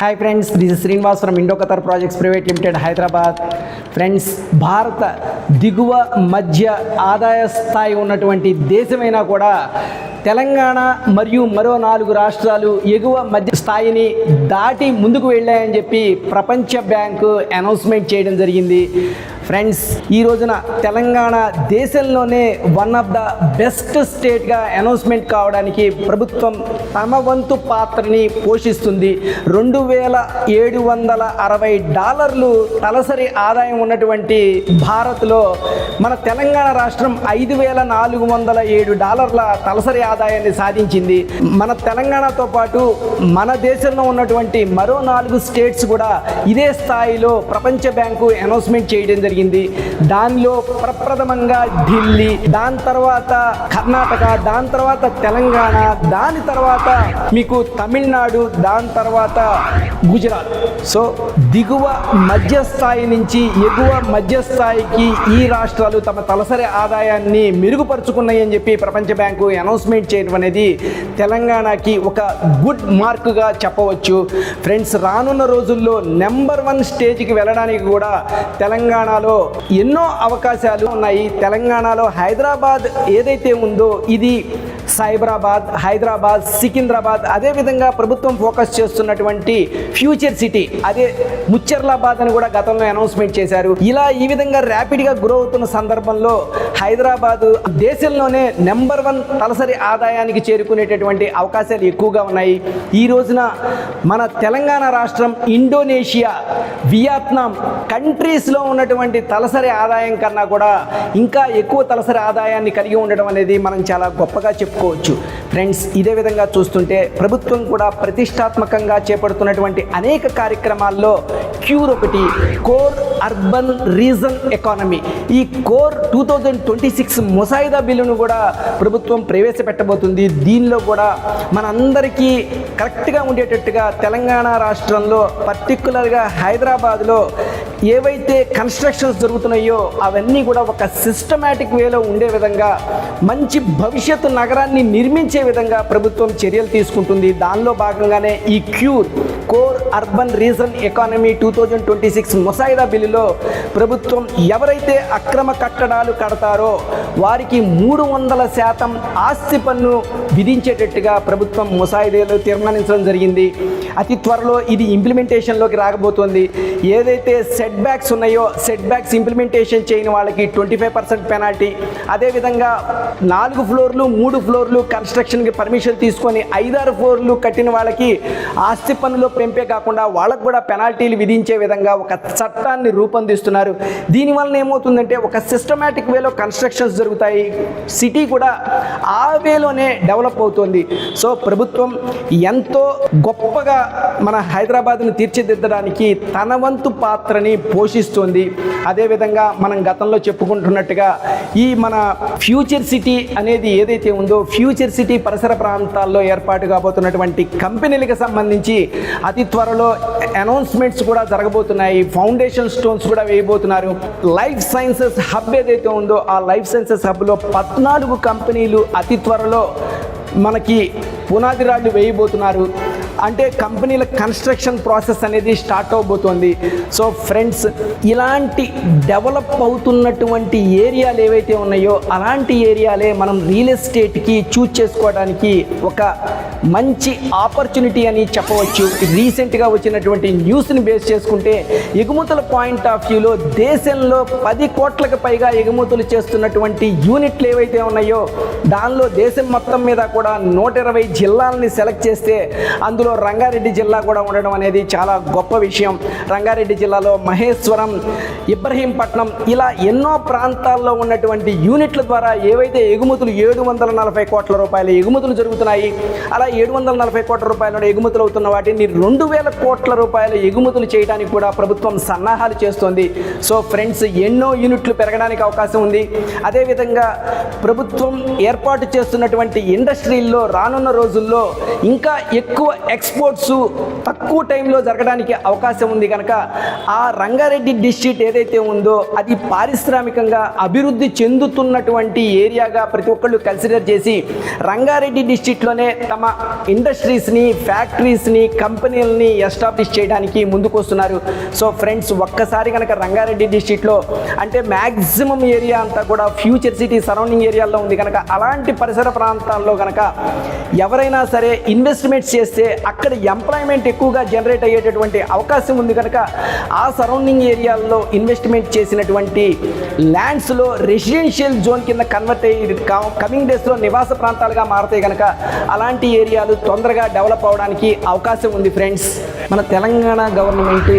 Hi friends, this is Srinivas from Indo Qatar projects private limited Hyderabad. Friends, భారత దిగువ మధ్య ఆదాయ స్థాయి ఉన్నటువంటి దేశమైనా కూడా తెలంగాణ మరియు మరో 4 రాష్ట్రాలు ఎగువ మధ్య స్థాయిని దాటి ముందుకు వెళ్ళాయని చెప్పి ప్రపంచ బ్యాంకు అనౌన్స్మెంట్ చేయడం జరిగింది. ఫ్రెండ్స్, ఈ రోజున తెలంగాణ దేశంలోనే వన్ ఆఫ్ ద బెస్ట్ స్టేట్గా అనౌన్స్మెంట్ కావడానికి ప్రభుత్వం తమ వంతు పాత్రని పోషిస్తుంది. $2,760 తలసరి ఆదాయం ఉన్నటువంటి భారత్లో మన తెలంగాణ రాష్ట్రం $5,407 తలసరి ఆదాయాన్ని సాధించింది. మన తెలంగాణతో పాటు మన దేశంలో ఉన్నటువంటి మరో 4 స్టేట్స్ కూడా ఇదే స్థాయిలో ప్రపంచ బ్యాంకు అనౌన్స్మెంట్ చేయడం జరిగింది. దానిలో ప్రప్రథమంగా ఢిల్లీ, దాని తర్వాత కర్ణాటక, దాని తర్వాత తెలంగాణ, దాని తర్వాత మీకు తమిళనాడు, దాని తర్వాత గుజరాత్. సో దిగువ మధ్యస్థాయి నుంచి ఎగువ మధ్యస్థాయికి ఈ రాష్ట్రాలు తమ తలసరి ఆదాయాన్ని మెరుగుపరుచుకున్నాయి అని చెప్పి ప్రపంచ బ్యాంకు అనౌన్స్మెంట్ చేయడం అనేది తెలంగాణకి ఒక గుడ్ మార్కుగా చెప్పవచ్చు. ఫ్రెండ్స్, రానున్న రోజుల్లో నెంబర్ 1 స్టేజ్కి వెళ్ళడానికి కూడా తెలంగాణలో ఎన్నో అవకాశాలు ఉన్నాయి. తెలంగాణలో హైదరాబాద్ ఏదైతే ఉందో ఇది సైబరాబాద్, హైదరాబాద్, సికింద్రాబాద్, అదేవిధంగా ప్రభుత్వం ఫోకస్ చేస్తున్నటువంటి ఫ్యూచర్ సిటీ అదే ముచ్చర్లాబాద్ అని కూడా గతంలో అనౌన్స్మెంట్ చేశారు. ఇలా ఈ విధంగా ర్యాపిడ్గా గ్రో అవుతున్న సందర్భంలో హైదరాబాదు దేశంలోనే నెంబర్ 1 తలసరి ఆదాయానికి చేరుకునేటటువంటి అవకాశాలు ఎక్కువగా ఉన్నాయి. ఈ రోజున మన తెలంగాణ రాష్ట్రం ఇండోనేషియా, వియత్నాం కంట్రీస్లో ఉన్నటువంటి తలసరి ఆదాయం కన్నా కూడా ఇంకా ఎక్కువ తలసరి ఆదాయాన్ని కలిగి ఉండడం అనేది మనం చాలా గొప్పగా చెప్పుకోవచ్చు. ఫ్రెండ్స్, ఇదే విధంగా చూస్తుంటే ప్రభుత్వం కూడా ప్రతిష్టాత్మకంగా చేపడుతున్నటువంటి అనేక కార్యక్రమాల్లో క్యూర్ ఒకటి, కోర్ అర్బన్ రీజన్ ఎకానమీ. ఈ కోర్ 2026 ముసాయిదా బిల్లును కూడా ప్రభుత్వం ప్రవేశపెట్టబోతుంది. దీనిలో కూడా మనందరికీ కరెక్ట్గా ఉండేటట్టుగా తెలంగాణ రాష్ట్రంలో పర్టికులర్గా హైదరాబాద్లో ఏవైతే కన్స్ట్రక్షన్స్ జరుగుతున్నాయో అవన్నీ కూడా ఒక సిస్టమేటిక్ వేలో ఉండే విధంగా మంచి భవిష్యత్తు నగరాన్ని నిర్మించే విధంగా ప్రభుత్వం చర్యలు తీసుకుంటుంది. దానిలో భాగంగానే ఈ cure core urban reason economy 2026 ముసాయిదా బిల్లులో ప్రభుత్వం ఎవరైతే అక్రమ కట్టడాలు కడతారో వారికి 300% ఆస్తి పన్ను విధించేటట్టుగా ప్రభుత్వం ముసాయిదాలో తీర్మానించడం జరిగింది. అతి త్వరలో ఇది ఇంప్లిమెంటేషన్లోకి రాకపోతుంది. ఏదైతే సెట్ బ్యాక్స్ ఉన్నాయో సెట్ బ్యాక్స్ ఇంప్లిమెంటేషన్ చేయని వాళ్ళకి 25% పెనాల్టీ, అదేవిధంగా 4 ఫ్లోర్లు 3 ఫ్లోర్లు కన్స్ట్రక్షన్కి పర్మిషన్ తీసుకొని 5-6 ఫ్లోర్లు కట్టిన వాళ్ళకి ఆస్తి పన్నులో పెంపే కాకుండా వాళ్ళకు కూడా పెనాల్టీలు విధించే విధంగా ఒక చట్టాన్ని రూపొందిస్తున్నారు. దీనివల్ల ఏమవుతుందంటే ఒక సిస్టమేటిక్ వేలో కన్స్ట్రక్షన్స్ జరుగుతాయి, సిటీ కూడా ఆ వేలోనే డెవలప్ అవుతుంది. సో ప్రభుత్వం ఎంతో గొప్పగా మన హైదరాబాద్ను తీర్చిదిద్దడానికి తన వంతు పాత్రని పోషిస్తుంది. అదేవిధంగా మనం గతంలో చెప్పుకుంటున్నట్టుగా ఈ మన ఫ్యూచర్ సిటీ అనేది ఏదైతే ఉందో ఫ్యూచర్ సిటీ పరిసర ప్రాంతాల్లో ఏర్పాటు కాబోతున్నటువంటి కంపెనీలకు సంబంధించి అతి త్వరలో అనౌన్స్మెంట్స్ కూడా జరగబోతున్నాయి. ఫౌండేషన్ స్టోన్స్ కూడా వేయబోతున్నారు. లైఫ్ సైన్సెస్ హబ్ ఏదైతే ఉందో ఆ లైఫ్ సైన్సెస్ హబ్లో 14 కంపెనీలు అతి త్వరలో మనకి పునాది రాళ్ళు వేయబోతున్నారు. అంటే కంపెనీల కన్స్ట్రక్షన్ ప్రాసెస్ అనేది స్టార్ట్ అవబోతోంది. సో ఫ్రెండ్స్, ఇలాంటి డెవలప్ అవుతున్నటువంటి ఏరియాలు ఏవైతే ఉన్నాయో అలాంటి ఏరియాలే మనం రియల్ ఎస్టేట్కి చూజ్ చేసుకోవడానికి ఒక మంచి ఆపర్చునిటీ అని చెప్పవచ్చు. రీసెంట్గా వచ్చినటువంటి న్యూస్ని బేస్ చేసుకుంటే ఎగుమతుల పాయింట్ ఆఫ్ వ్యూలో దేశంలో 10 కోట్లకు పైగా ఎగుమతులు చేస్తున్నటువంటి యూనిట్లు ఏవైతే ఉన్నాయో దానిలో దేశం మొత్తం మీద కూడా 120 జిల్లాలని సెలెక్ట్ చేస్తే అందులో రంగారెడ్డి జిల్లా కూడా ఉండడం అనేది చాలా గొప్ప విషయం. రంగారెడ్డి జిల్లాలో మహేశ్వరం, ఇబ్రహీంపట్నం ఇలా ఎన్నో ప్రాంతాల్లో ఉన్నటువంటి యూనిట్ల ద్వారా ఏవైతే ఎగుమతులు 740 కోట్ల రూపాయల ఎగుమతులు జరుగుతున్నాయి, అలా 740 కోట్ల రూపాయల ఎగుమతులు అవుతున్న వాటిని 2000 కోట్ల రూపాయల ఎగుమతులు చేయడానికి కూడా ప్రభుత్వం సన్నాహాలు చేస్తోంది. సో ఫ్రెండ్స్, ఎన్నో యూనిట్లు పెరగడానికి అవకాశం ఉంది. అదేవిధంగా ప్రభుత్వం ఏర్పాటు చేస్తున్నటువంటి ఇండస్ట్రీల్లో రానున్న రోజుల్లో ఇంకా ఎక్కువ ఎక్స్పోర్ట్స్ తక్కువ టైంలో జరగడానికి అవకాశం ఉంది. కనుక ఆ రంగారెడ్డి డిస్ట్రిక్ట్ ఏదైతే ఉందో అది పారిశ్రామికంగా అభివృద్ధి చెందుతున్నటువంటి ఏరియాగా ప్రతి ఒక్కళ్ళు కన్సిడర్ చేసి రంగారెడ్డి డిస్ట్రిక్ట్లోనే తమ ఇండస్ట్రీస్ని, ఫ్యాక్టరీస్ని, కంపెనీలని ఎస్టాబ్లిష్ చేయడానికి ముందుకు వస్తున్నారు. సో ఫ్రెండ్స్, ఒక్కసారి కనుక రంగారెడ్డి డిస్ట్రిక్ట్లో అంటే మ్యాక్సిమం ఏరియా అంతా కూడా ఫ్యూచర్ సిటీ సరౌండింగ్ ఏరియాల్లో ఉంది కనుక అలాంటి పరిసర ప్రాంతాల్లో కనుక ఎవరైనా సరే ఇన్వెస్ట్మెంట్స్ చేస్తే అక్కడ ఎంప్లాయ్మెంట్ ఎక్కువగా జనరేట్ అయ్యేటటువంటి అవకాశం ఉంది కనుక ఆ సరౌండింగ్ ఏరియాల్లో ఇన్వెస్ట్మెంట్ చేసినటువంటి ల్యాండ్స్లో రెసిడెన్షియల్ జోన్ కింద కన్వర్ట్ అయ్యి కమింగ్ డేస్లో నివాస ప్రాంతాలుగా మారుతాయి కనుక అలాంటి ఏరియాలు తొందరగా డెవలప్ అవడానికి అవకాశం ఉంది ఫ్రెండ్స్. మన Telangana government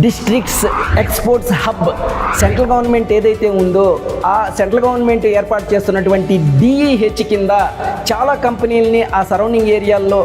districts exports hub central government ఏదైతే ఉందో ఆ సెంట్రల్ గవర్నమెంట్ ఏర్పాటు చేస్తున్నటువంటి డిఈహెచ్ కింద చాలా కంపెనీలని ఆ సరౌండింగ్ ఏరియాల్లో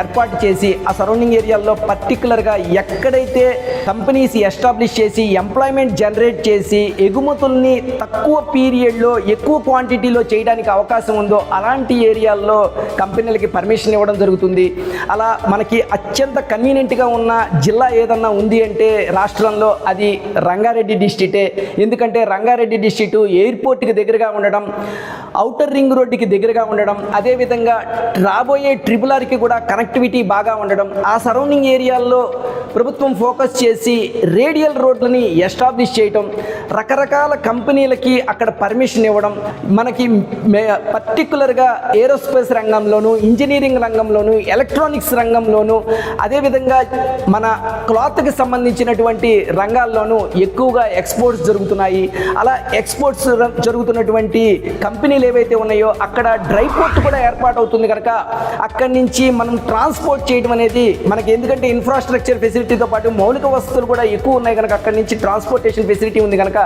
ఏర్పాటు చేసి ఆ సరౌండింగ్ ఏరియాల్లో పర్టికులర్గా ఎక్కడైతే కంపెనీస్ ఎస్టాబ్లిష్ చేసి ఎంప్లాయ్మెంట్ జనరేట్ చేసి ఎగుమతుల్ని తక్కువ పీరియడ్లో ఎక్కువ క్వాంటిటీలో చేయడానికి అవకాశం ఉందో అలాంటి ఏరియాల్లో కంపెనీలకి పర్మిషన్ ఇవ్వడం జరుగుతుంది. అలా మనకి అత్యంత కన్వీనియంట్గా ఉన్న జిల్లా ఏదన్నా ఉంది అంటే రాష్ట్రంలో అది రంగారెడ్డి డిస్ట్రిక్టే. ఎందుకంటే రంగారెడ్డి డిస్ట్రిక్ట్ ఎయిర్పోర్ట్కి దగ్గరగా ఉండడం, ఔటర్ రింగ్ రోడ్డుకి దగ్గరగా ఉండడం, అదేవిధంగా రాబోయే ట్రిపుల్-ఆర్కి కూడా కనెక్టివిటీ బాగా ఉండడం, ఆ సరౌండింగ్ ఏరియాల్లో ప్రభుత్వం ఫోకస్ చేసి రేడియల్ రోడ్లని ఎస్టాబ్లిష్ చేయటం, రకరకాల కంపెనీలకి అక్కడ పర్మిషన్ ఇవ్వడం, మనకి పర్టికులర్గా ఏరోస్పేస్ రంగంలోను, ఇంజనీరింగ్ రంగంలోను, ఎలక్ట్రానిక్స్ రంగంలోను, అదేవిధంగా మన క్లాత్కి సంబంధించినటువంటి రంగాల్లోనూ ఎక్కువగా ఎక్స్పోర్ట్స్ జరుగుతున్నాయి. అలా ఎక్స్పోర్ట్స్ జరుగుతున్నటువంటి కంపెనీలు ఏవైతే ఉన్నాయో అక్కడ డ్రై పోర్ట్ కూడా ఏర్పాటు అవుతుంది కనుక అక్కడి నుంచి మనం ట్రాన్స్పోర్ట్ చేయడం అనేది మనకి, ఎందుకంటే ఇన్ఫ్రాస్ట్రక్చర్ ఫెసిలిటీతో పాటు మౌలిక వసతులు కూడా ఎక్కువ ఉన్నాయి కనుక అక్కడి నుంచి ట్రాన్స్పోర్టేషన్ ఫెసిలిటీ ఉంది కనుక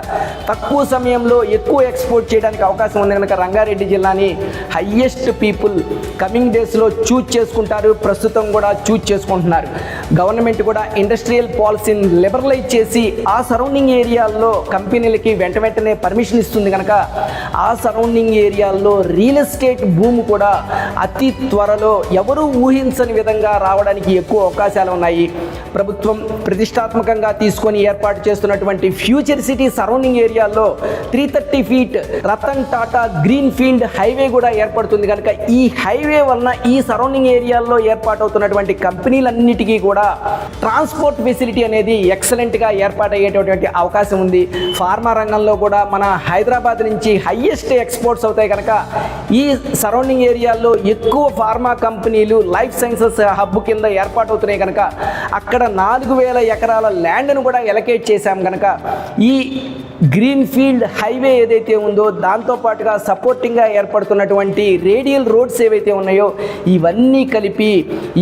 తక్కువ సమయంలో ఎక్కువ ఎక్స్పోర్ట్ చేయడానికి అవకాశం ఉంది కనుక రంగారెడ్డి జిల్లాని హయ్యెస్ట్ పీపుల్ కమింగ్ డేస్లో చూజ్ చేసుకుంటారు. ప్రస్తుతం కూడా చూజ్ చేసుకుంటున్నారు. గవర్నమెంట్ కూడా ఇండస్ట్రియల్ పాలసీని లిబరలైజ్ చేసి ఆ సరౌండింగ్ ఏరియాల్లో కంపెనీలకి వెంటనే పర్మిషన్ ఇస్తుంది కనుక ఆ సరౌండింగ్ ఏరియాల్లో రియల్ ఎస్టేట్ భూమి కూడా అతి త్వరలో ఎవరూ ఊహించని విధంగా రావడానికి ఎక్కువ అవకాశాలు ఉన్నాయి. ప్రభుత్వం ప్రతిష్టాత్మకంగా తీసుకొని ఏర్పాటు చేస్తున్నటువంటి ఫ్యూచర్ సిటీ సరౌండింగ్ ఏరియాల్లో 330 feet Ratan Tata green field highway కూడా ఏర్పడుతుంది కనుక ఈ హైవే వలన ఈ సరౌండింగ్ ఏరియాల్లో ఏర్పాటవుతున్నటువంటి కంపెనీలన్నిటికీ కూడా ట్రాన్స్పోర్ట్ ఫెసిలిటీ అనేది ఎక్సలెంట్గా ఏర్పాటయ్యేటటువంటి అవకాశం ఉంది. ఫార్మా రంగంలో కూడా మన హైదరాబాద్ నుంచి హయ్యెస్ట్ ఎక్స్పోర్ట్స్ అవుతాయి కనుక ఈ సరౌండింగ్ ఏరియాల్లో ఎక్కువ ఫార్మా కంపెనీలు లైఫ్ సైన్సెస్ హబ్ కింద ఏర్పాటవుతున్నాయి కనుక అక్కడ 4000 ఎకరాల ల్యాండ్ను కూడా ఎలకేట్ చేశాం కనుక ఈ గ్రీన్ ఫీల్డ్ హైవే ఏదైతే ఉందో దాంతోపాటుగా సపోర్టింగ్గా ఏర్పడుతున్నటువంటి రేడియల్ రోడ్స్ ఏవైతే ఉన్నాయో ఇవన్నీ కలిపి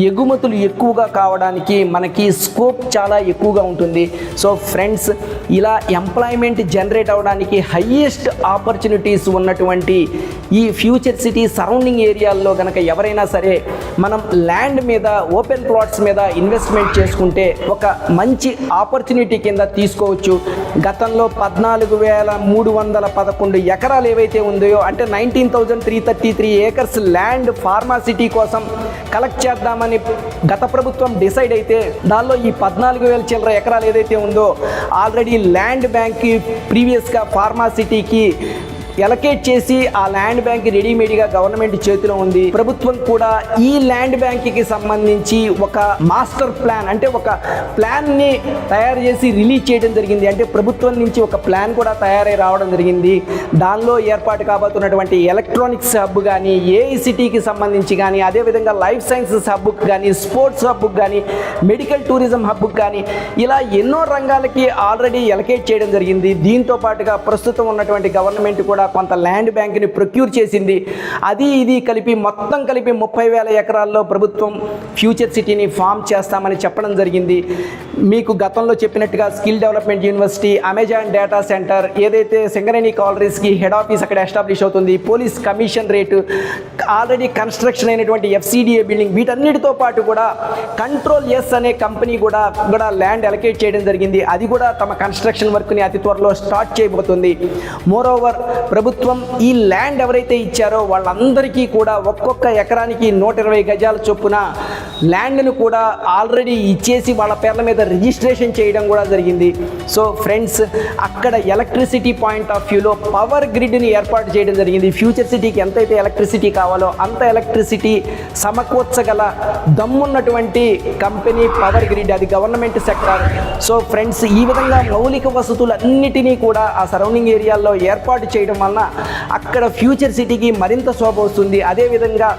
ఎగుమతులు ఎక్కువగా కావడానికి మనకి స్కోప్ చాలా ఎక్కువగా ఉంటుంది. సో ఫ్రెండ్స్, ఇలా ఎంప్లాయ్మెంట్ జనరేట్ అవ్వడానికి హయ్యెస్ట్ ఆపర్చునిటీస్ ఉన్నటువంటి ఈ ఫ్యూచర్ సిటీ సరౌండింగ్ ఏరియాల్లో కనుక ఎవరైనా సరే మనం ల్యాండ్ మీద, ఓపెన్ ప్లాట్స్ మీద ఇన్వెస్ట్మెంట్ చేసుకుంటే ఒక మంచి ఆపర్చునిటీ కింద తీసుకోవచ్చు. గతంలో 14,311 ఎకరాలు ఏవైతే ఉందో అంటే 19,333 ఏకర్స్ ల్యాండ్ ఫార్మా సిటీ కోసం కలెక్ట్ చేద్దామని గత ప్రభుత్వం డిసైడ్ అయితే దానిలో ఈ 14,000 చిల్లర ఎకరాలు ఏదైతే ఉందో ఆల్రెడీ ల్యాండ్ బ్యాంక్కి ప్రీవియస్గా ఫార్మా సిటీకి ఎలకేట్ చేసి ఆ ల్యాండ్ బ్యాంక్ రెడీమేడ్గా గవర్నమెంట్ చేతిలో ఉంది. ప్రభుత్వం కూడా ఈ ల్యాండ్ బ్యాంక్కి సంబంధించి ఒక మాస్టర్ ప్లాన్ అంటే ఒక ప్లాన్ని తయారు చేసి రిలీజ్ చేయడం జరిగింది. అంటే ప్రభుత్వం నుంచి ఒక ప్లాన్ కూడా తయారై రావడం జరిగింది. దానిలో ఏర్పాటు కాబోతున్నటువంటి ఎలక్ట్రానిక్స్ హబ్ కానీ, ఏఐసిటీకి సంబంధించి కానీ, అదేవిధంగా లైఫ్ సైన్సెస్ హబ్కి కానీ, స్పోర్ట్స్ హబ్కి కానీ, మెడికల్ టూరిజం హబ్కి కానీ ఇలా ఎన్నో రంగాలకి ఆల్రెడీ ఎలకేట్ చేయడం జరిగింది. దీంతో పాటుగా ప్రస్తుతం ఉన్నటువంటి గవర్నమెంట్ కూడా కొంత ల్యాండ్ బ్యాంక్ని ప్రొక్యూర్ చేసింది. అది ఇది కలిపి మొత్తం కలిపి 30,000 ఎకరాల్లో ప్రభుత్వం ఫ్యూచర్ సిటీని ఫామ్ చేస్తామని చెప్పడం జరిగింది. మీకు గతంలో చెప్పినట్టుగా skill development university, Amazon data centre, ఏదైతే సింగరేణి కాలరీస్కి హెడ్ ఆఫీస్ అక్కడ ఎస్టాబ్లిష్ అవుతుంది, police commission rate, already construction అయినటువంటి FCDA బిల్డింగ్, వీటన్నిటితో పాటు కూడా కంట్రోల్ ఎస్ అనే కంపెనీ కూడా ల్యాండ్ అలొకేట్ చేయడం జరిగింది. అది కూడా తమ కన్స్ట్రక్షన్ వర్క్ని అతి త్వరలో స్టార్ట్ చేయబోతుంది. మోర్ ఓవర్ ప్రభుత్వం ఈ ల్యాండ్ ఎవరైతే ఇచ్చారో వాళ్ళందరికీ కూడా ఒక్కొక్క ఎకరానికి 120 గజాల చొప్పున ల్యాండ్ను కూడా ఆల్రెడీ ఇచ్చేసి వాళ్ళ పేర్ల మీద రిజిస్ట్రేషన్ చేయడం కూడా జరిగింది. సో ఫ్రెండ్స్, అక్కడ ఎలక్ట్రిసిటీ పాయింట్ ఆఫ్ వ్యూలో పవర్ గ్రిడ్ని ఏర్పాటు చేయడం జరిగింది. ఫ్యూచర్ సిటీకి ఎంతైతే ఎలక్ట్రిసిటీ కావాలో అంత ఎలక్ట్రిసిటీ సమకూర్చగల దమ్మున్నటువంటి కంపెనీ పవర్ గ్రిడ్, అది గవర్నమెంట్ సెక్టార్. సో ఫ్రెండ్స్, ఈ విధంగా మౌలిక వసతులన్నిటినీ కూడా ఆ సరౌండింగ్ ఏరియాల్లో ఏర్పాటు చేయడం వలన అక్కడ ఫ్యూచర్ సిటీకి మరింత శోభ వస్తుంది. అదేవిధంగా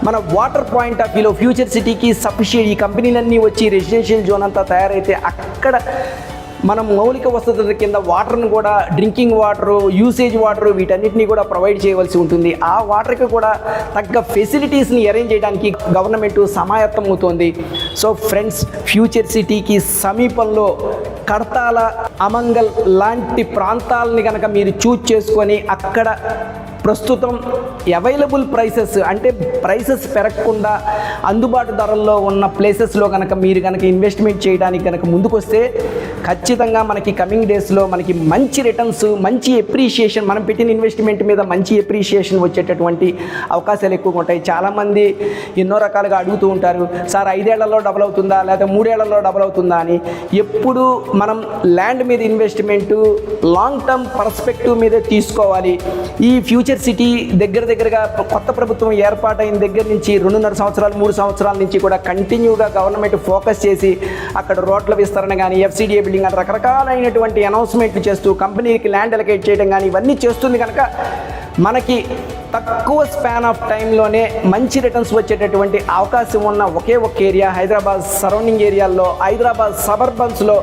మన వాటర్ పాయింట్ ఆఫ్ వ్యూలో ఫ్యూచర్ సిటీకి సఫిషియెంట్, ఈ కంపెనీలన్నీ వచ్చి రెసిడెన్షియల్ జోన్ అంతా తయారైతే అక్కడ మనం మౌలిక వసతుల కింద వాటర్ను కూడా, డ్రింకింగ్ వాటరు, యూసేజ్ వాటరు, వీటన్నిటిని కూడా ప్రొవైడ్ చేయవలసి ఉంటుంది. ఆ వాటర్కి కూడా తగ్గ ఫెసిలిటీస్ని అరేంజ్ చేయడానికి గవర్నమెంట్ సమాయత్తం అవుతోంది. సో ఫ్రెండ్స్, ఫ్యూచర్ సిటీకి సమీపంలో కడతాల, అమంగల్ లాంటి ప్రాంతాలని కనుక మీరు చూజ్ చేసుకొని అక్కడ ప్రస్తుతం అవైలబుల్ ప్రైసెస్, అంటే ప్రైసెస్ పెరగకుండా అందుబాటు ధరల్లో ఉన్న ప్లేసెస్లో కనుక మీరు కనుక ఇన్వెస్ట్మెంట్ చేయడానికి కనుక ముందుకొస్తే ఖచ్చితంగా మనకి కమింగ్ డేస్లో మనకి మంచి రిటర్న్స్, మంచి ఎప్రిషియేషన్, మనం పెట్టిన ఇన్వెస్ట్మెంట్ మీద మంచి ఎప్రిషియేషన్ వచ్చేటటువంటి అవకాశాలు ఎక్కువగా ఉంటాయి. చాలామంది ఎన్నో రకాలుగా అడుగుతూ ఉంటారు, సార్ 5 ఏళ్లలో డబుల్ అవుతుందా లేకపోతే 3 ఏళ్లలో డబుల్ అవుతుందా అని. ఎప్పుడు మనం ల్యాండ్ మీద ఇన్వెస్ట్మెంటు లాంగ్ టర్మ్ పర్స్పెక్టివ్ మీదే తీసుకోవాలి. ఈ ఫ్యూచర్ సిటీ దగ్గరగా కొత్త ప్రభుత్వం ఏర్పాటైన దగ్గర నుంచి 2.5 సంవత్సరాలు 3 సంవత్సరాల నుంచి కూడా కంటిన్యూగా గవర్నమెంట్ ఫోకస్ చేసి అక్కడ రోడ్ల విస్తరణ కానీ, ఎఫ్సిడిఏ బిల్డింగ్ అని రకరకాలైనటువంటి అనౌన్స్మెంట్లు చేస్తూ కంపెనీకి ల్యాండ్ అలొకేట్ చేయడం కానీ ఇవన్నీ చేస్తుంది కనుక మనకి తక్కువ స్పాన్ ఆఫ్ టైంలోనే మంచి రిటర్న్స్ వచ్చేటటువంటి అవకాశం ఉన్న ఒకే ఒక ఏరియా హైదరాబాద్ సరౌండింగ్ ఏరియాల్లో, హైదరాబాద్ సబర్బన్స్లో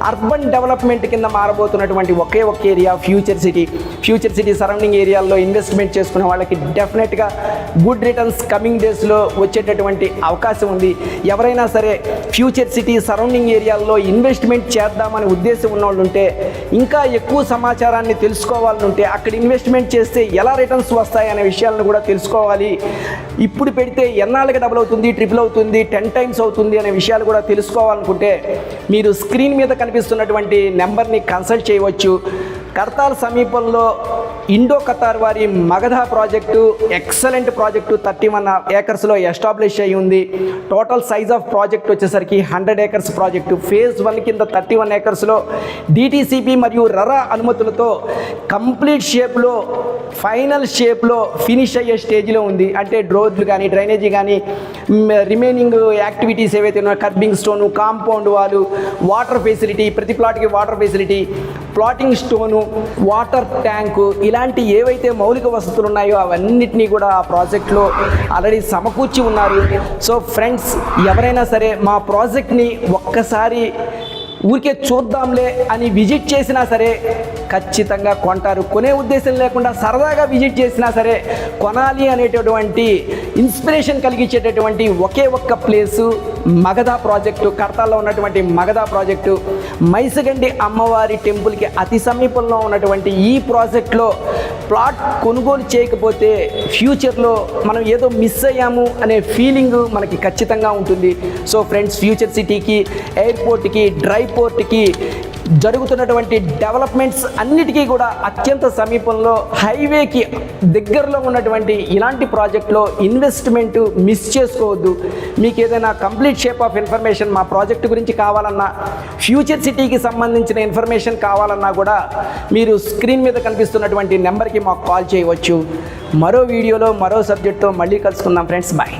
అర్బన్ డెవలప్మెంట్ కింద మారబోతున్నటువంటి ఒకే ఒక area future city. Future city surrounding ఏరియాల్లో ఇన్వెస్ట్మెంట్ చేసుకునే వాళ్ళకి డెఫినెట్గా గుడ్ రిటర్న్స్ కమింగ్ డేస్లో వచ్చేటటువంటి అవకాశం ఉంది. ఎవరైనా సరే ఫ్యూచర్ సిటీ సరౌండింగ్ ఏరియాల్లో ఇన్వెస్ట్మెంట్ చేద్దామనే ఉద్దేశం ఉన్న వాళ్ళు ఉంటే, ఇంకా ఎక్కువ సమాచారాన్ని తెలుసుకోవాలనుంటే, అక్కడ ఇన్వెస్ట్మెంట్ చేస్తే ఎలా రిటర్న్స్ వస్తాయి అనే విషయాలను కూడా తెలుసుకోవాలి. ఇప్పుడు పెడితే ఎన్నాళ్ళకి డబుల్ అవుతుంది, ట్రిపుల్ అవుతుంది, 10 టైమ్స్ అవుతుంది అనే విషయాలు కూడా తెలుసుకోవాలనుకుంటే మీరు స్క్రీన్ మీద కనిపిస్తున్నటువంటి నెంబర్ని కన్సల్ట్ చేయవచ్చు. కర్తాల్ సమీపంలో ఇండో ఖతార్ వారి మగధా ప్రాజెక్టు ఎక్సలెంట్ ప్రాజెక్టు 31 ఏకర్స్లో ఎస్టాబ్లిష్ అయ్యి ఉంది. టోటల్ సైజ్ ఆఫ్ ప్రాజెక్ట్ వచ్చేసరికి 100 ఏకర్స్ ప్రాజెక్టు. ఫేజ్ 1 కింద 31 ఏకర్స్లో డిటిసిపి మరియు రరా అనుమతులతో కంప్లీట్ షేప్లో, ఫైనల్ షేప్లో ఫినిష్ అయ్యే స్టేజ్లో ఉంది. అంటే రోడ్లు కానీ, డ్రైనేజీ కానీ, రిమైనింగ్ యాక్టివిటీస్ ఏవైతే ఉన్నాయో, curbing stone, compound wall, water facility, ప్రతి ప్లాట్కి water facility, plotting stone, water tank, ఇలాంటి ఏవైతే మౌలిక వసతులు ఉన్నాయో అవన్నిటినీ కూడా ఆ ప్రాజెక్ట్లో ఆల్రెడీ సమకూర్చి ఉన్నారు. సో ఫ్రెండ్స్, ఎవరైనా సరే మా ప్రాజెక్ట్ని ఒక్కసారి ఊరికే చూద్దాంలే అని విజిట్ చేసినా సరే ఖచ్చితంగా కొంటారు. కొనే ఉద్దేశం లేకుండా సరదాగా విజిట్ చేసినా సరే కొనాలి అనేటటువంటి ఇన్స్పిరేషన్ కలిగించేటటువంటి ఒకే ఒక్క ప్లేసు మగధా ప్రాజెక్టు. కర్తాల్లో ఉన్నటువంటి మగధా ప్రాజెక్టు మైసగండి అమ్మవారి టెంపుల్కి అతి సమీపంలో ఉన్నటువంటి ఈ ప్రాజెక్ట్లో ప్లాట్ కొనుగోలు చేయకపోతే ఫ్యూచర్లో మనం ఏదో మిస్ అయ్యాము అనే ఫీలింగ్ మనకి ఖచ్చితంగా ఉంటుంది. సో ఫ్రెండ్స్, ఫ్యూచర్ సిటీకి, ఎయిర్పోర్ట్కి, డ్రై పోర్ట్కి జరుగుతున్నటువంటి డెవలప్మెంట్స్ అన్నిటికీ కూడా అత్యంత సమీపంలో, హైవేకి దగ్గరలో ఉన్నటువంటి ఇలాంటి ప్రాజెక్ట్లో ఇన్వెస్ట్మెంట్ మిస్ చేసుకోవద్దు. మీకు ఏదైనా కంప్లీట్ షేప్ ఆఫ్ ఇన్ఫర్మేషన్ మా ప్రాజెక్టు గురించి కావాలన్నా, ఫ్యూచర్ సిటీకి సంబంధించిన ఇన్ఫర్మేషన్ కావాలన్నా కూడా మీరు స్క్రీన్ మీద కనిపిస్తున్నటువంటి నెంబర్కి మాకు కాల్ చేయవచ్చు. మరో వీడియోలో మరో సబ్జెక్ట్తో మళ్ళీ కలుసుకుందాం ఫ్రెండ్స్. బాయ్.